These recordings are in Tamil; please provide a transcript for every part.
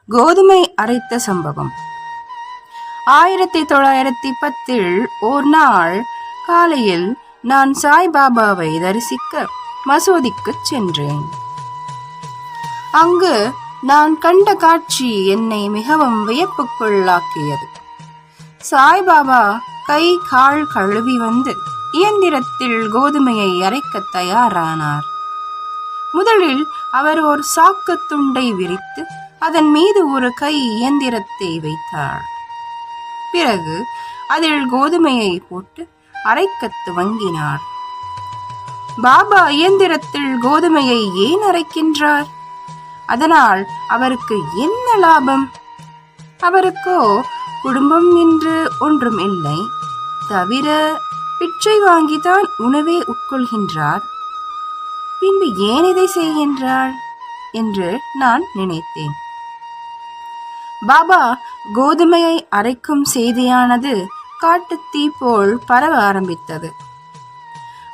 கோதுமை அரைத்த சம்பவம். 1910 ஓர் நாள் காலையில் நான் சாய்பாபாவை தரிசிக்க மசூதிக்கு சென்றேன். அங்கு நான் கண்ட காட்சி என்னை மிகவும் வியப்புக்குள்ளாக்கியது. சாய்பாபா கை கால் கழுவி வந்து இயந்திரத்தில் கோதுமையை அரைக்க தயாரானார். முதலில் அவர் ஒரு சாக்கு துண்டை விரித்து அதன் மீது ஒரு கை இயந்திரத்தை வைத்தார். பிறகு அதில் கோதுமையை போட்டு அரைக்க துவங்கினார். பாபா இயந்திரத்தில் கோதுமையை ஏன் அரைக்கின்றார்? அதனால் அவருக்கு என்ன லாபம்? அவருக்கோ குடும்பம் என்று ஒன்றும் இல்லை, தவிர பிச்சை வாங்கித்தான் உணவே உட்கொள்கின்றார். பின்பு ஏன் இதை செய்கின்றார் என்று நான் நினைத்தேன். பாபா கோதுமையை அரைக்கும் செய்தியானது காட்டுத்தீ போல் பரவ ஆரம்பித்தது.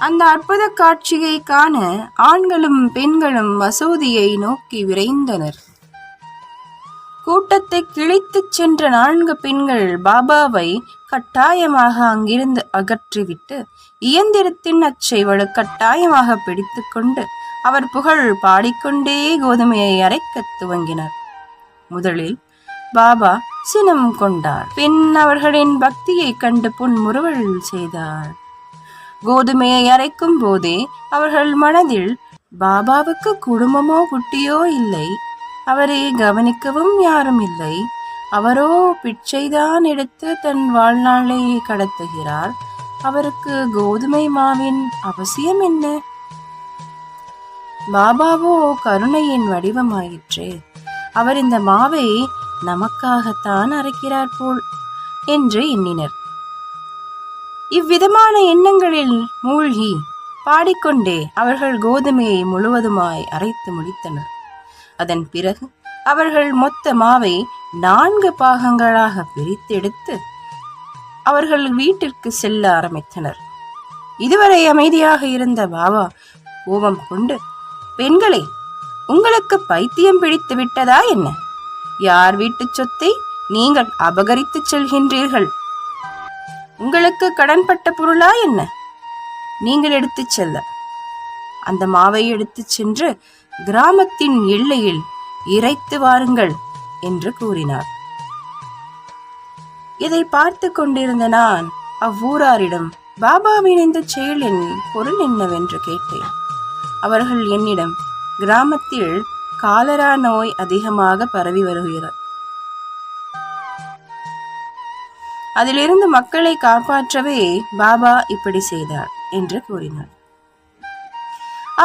அந்த அற்புத காட்சியை காண ஆண்களும் பெண்களும் மசூதியை நோக்கி விரைந்தனர். கூட்டத்தை கிழித்துச் சென்ற 4 பெண்கள் பாபாவை கட்டாயமாக அங்கிருந்து அகற்றிவிட்டு இயந்திரத்தின் அச்சை வலுக்கட்டாயமாக பிடித்து கொண்டு அவர் புகழ் பாடிக்கொண்டே கோதுமையை அரைக்க துவங்கினர். முதலில் பாபா சினம் கொண்டார். பின் அவர்களின் பக்தியை கண்டு புன்முறுவல் செய்தார். கோதுமையை அரைக்கும் போதே அவர்கள் மனதில் பாபாவுக்கு குடும்பமோ குட்டியோ இல்லை, அவரை கவனிக்கவும் யாரும் இல்லை, அவரோ பிச்சைதான் எடுத்து தன் வாழ்நாளை கடத்துகிறார், அவருக்கு கோதுமை மாவின் அவசியம் என்ன? பாபாவோ கருணையின் வடிவமாயிற்றே, அவர் இந்த மாவை நமக்காகத்தான் அரைக்கிறார் போல் என்று எண்ணினர். இவ்விதமான எண்ணங்களில் மூழ்கி பாடிக்கொண்டே அவர்கள் கோதுமையை முழுவதுமாய் அரைத்து முடித்தனர். அதன் பிறகு அவர்கள் மொத்த மாவை 4 பாகங்களாக பிரித்தெடுத்து அவர்கள் வீட்டிற்கு செல்ல ஆரம்பித்தனர். இதுவரை அமைதியாக இருந்த பாபா கோபம் கொண்டு, பெண்களே, உங்களுக்கு பைத்தியம் பிடித்து விட்டதா என்ன? யார் வீட்டு சொத்தை நீங்கள் அபகரித்து செல்கின்றீர்கள்? உங்களுக்கு கடன்பட்ட பொருளா என்ன? நீங்கள் எடுத்துச் செல்ல அந்த மாவை எடுத்துச் சென்று கிராமத்தின் எல்லையில் இறைத்து வாருங்கள் என்று கூறினார். இதை பார்த்து கொண்டிருந்த நான் அவ்வூராரிடம் பாபாவின் இந்த செயலின் பொருள் என்னவென்று கேட்டேன். அவர்கள் என்னிடம், கிராமத்தில் காலரா நோய் அதிகமாக பரவி வருகிறது, அதிலிருந்து மக்களை காப்பாற்றவே பாபா இப்படி செய்தார் என்று கூறினார்.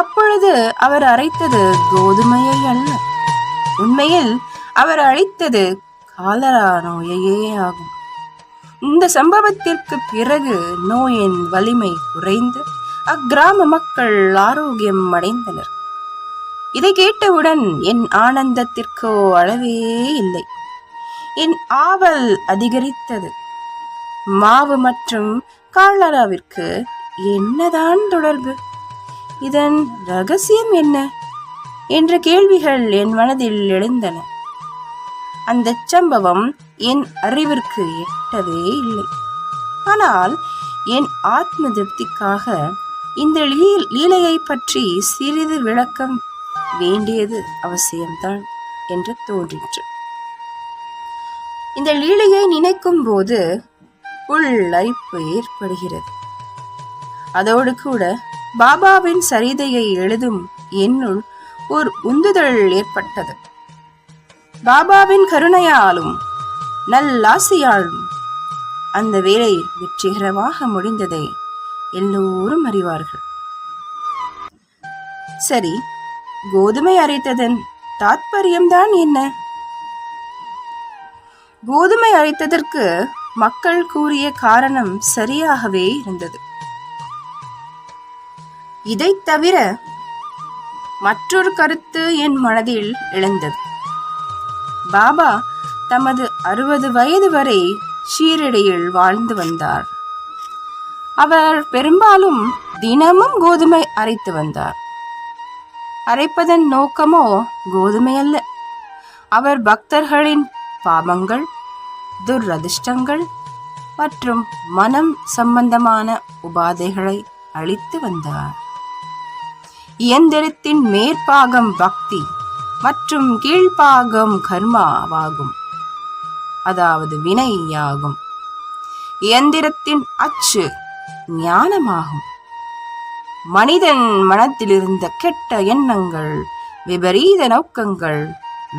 அப்பொழுது அவர் அரைத்தது கோதுமையை அல்ல, உண்மையில் அவர் அழைத்தது காலரா நோயையே ஆகும். இந்த சம்பவத்திற்கு பிறகு நோயின் வலிமை குறைந்து அக்கிராம மக்கள் ஆரோக்கியம் அடைந்தனர். இதை கேட்டவுடன் என் ஆனந்தத்திற்கோ அளவே இல்லை. என் ஆவல் அதிகரித்தது. மாவு மற்றும் காலராவிற்கு என்னதான் தொடர்பு? இதன் ரகசியம் என்ன என்ற கேள்விகள் என் மனதில் எழுந்தன. அந்த சம்பவம் என் அறிவிற்கு எட்டவே இல்லை. ஆனால் என் ஆத்ம திருப்திக்காக இந்த லீலையை பற்றி சிறிது விளக்கம் வேண்டியது அவசியம்தான் என்று தோன்றிற்று. இந்த லீலையை நினைக்கும் போது உள்ளரிப்பு ஏற்படுகிறது. அதோடு கூட பாபாவின் சரிதையை எழுதும் என்னுள் ஒரு உந்துதல் ஏற்பட்டது. பாபாவின் கருணையாலும் நல்லாசியாலும் அந்த வேலை வெற்றிகரமாக முடிந்ததை எல்லோரும் அறிவார்கள். சரி, கோதுமை அரைத்ததன் தாத்பரியம்தான் என்ன? கோதுமை அரைத்ததற்கு மக்கள் கூறிய காரணம் சரியாகவே இருந்தது. இதை தவிர மற்றொரு கருத்து என் மனதில் எழுந்தது. பாபா தமது 60 வயது வரை ஷீரடியில் வாழ்ந்து வந்தார். அவர் பெரும்பாலும் தினமும் கோதுமை அரைத்து வந்தார். அரைப்பதன் நோக்கமோ கோதுமை அல்ல, அவர் பக்தர்களின் பாவங்கள், துரதிர்ஷ்டங்கள் மற்றும் மனம் சம்பந்தமான உபாதைகளை அளித்து வந்தார். இயந்திரத்தின் மேற்பாகம் பக்தி மற்றும் கீழ்ப்பாகம் கர்மாவாகும், அதாவது வினையாகும். இயந்திரத்தின் அச்சு ஞானமாகும். மனிதன் மனத்திலிருந்த கெட்ட எண்ணங்கள், விபரீத நோக்கங்கள்,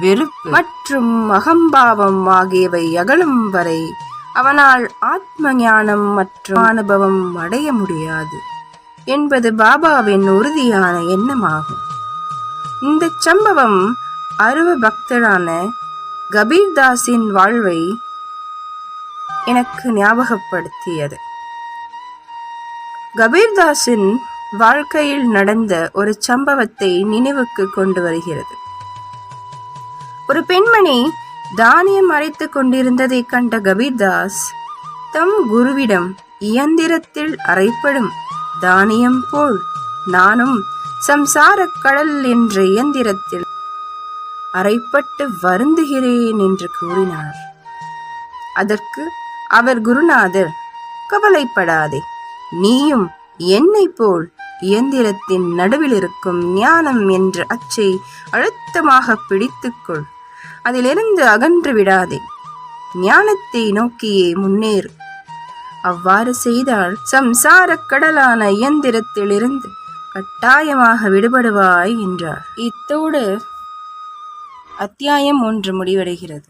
வெறுப்பு மற்றும் அகம்பாவம் ஆகியவை அகலும் வரை அவனால் ஆத்ம ஞானம் மற்றும் அனுபவம் அடைய முடியாது என்பது பாபாவின் உறுதியான எண்ணமாகும். இந்த சம்பவம் அருவ பக்தரான கபீர்தாஸின் வாழ்வை எனக்கு ஞாபகப்படுத்தியது. கபீர்தாஸின் வாழ்க்கையில் நடந்த ஒரு சம்பவத்தை நினைவுக்கு கொண்டு வருகிறது. ஒரு பெண்மணி தானியம் அரைத்துக் கொண்டிருந்ததை கண்ட கபீர்தாஸ் தம் குருவிடம், இயந்திரத்தில் அரைப்படும் தானியம் போல் நானும் சம்சாரக் கடல் என்ற இயந்திரத்தில் அரைப்பட்டு வருந்துகிறேன் என்று கூறினார். அதற்கு அவர் குருநாதர், கவலைப்படாதே, நீயும் என்னை போல் இயந்திரத்தின் நடுவில் இருக்கும் ஞானம் என்ற அச்சை அழுத்தமாக பிடித்துக்கொள், அதிலிருந்து அகன்று விடாதே, ஞானத்தை நோக்கியே முன்னேறு. அவ்வாறு செய்தால் சம்சாரக் கடலான இயந்திரத்திலிருந்து கட்டாயமாக விடுபடுவாய் என்றார். இத்தோடு அத்தியாயம் 1 முடிவடைகிறது.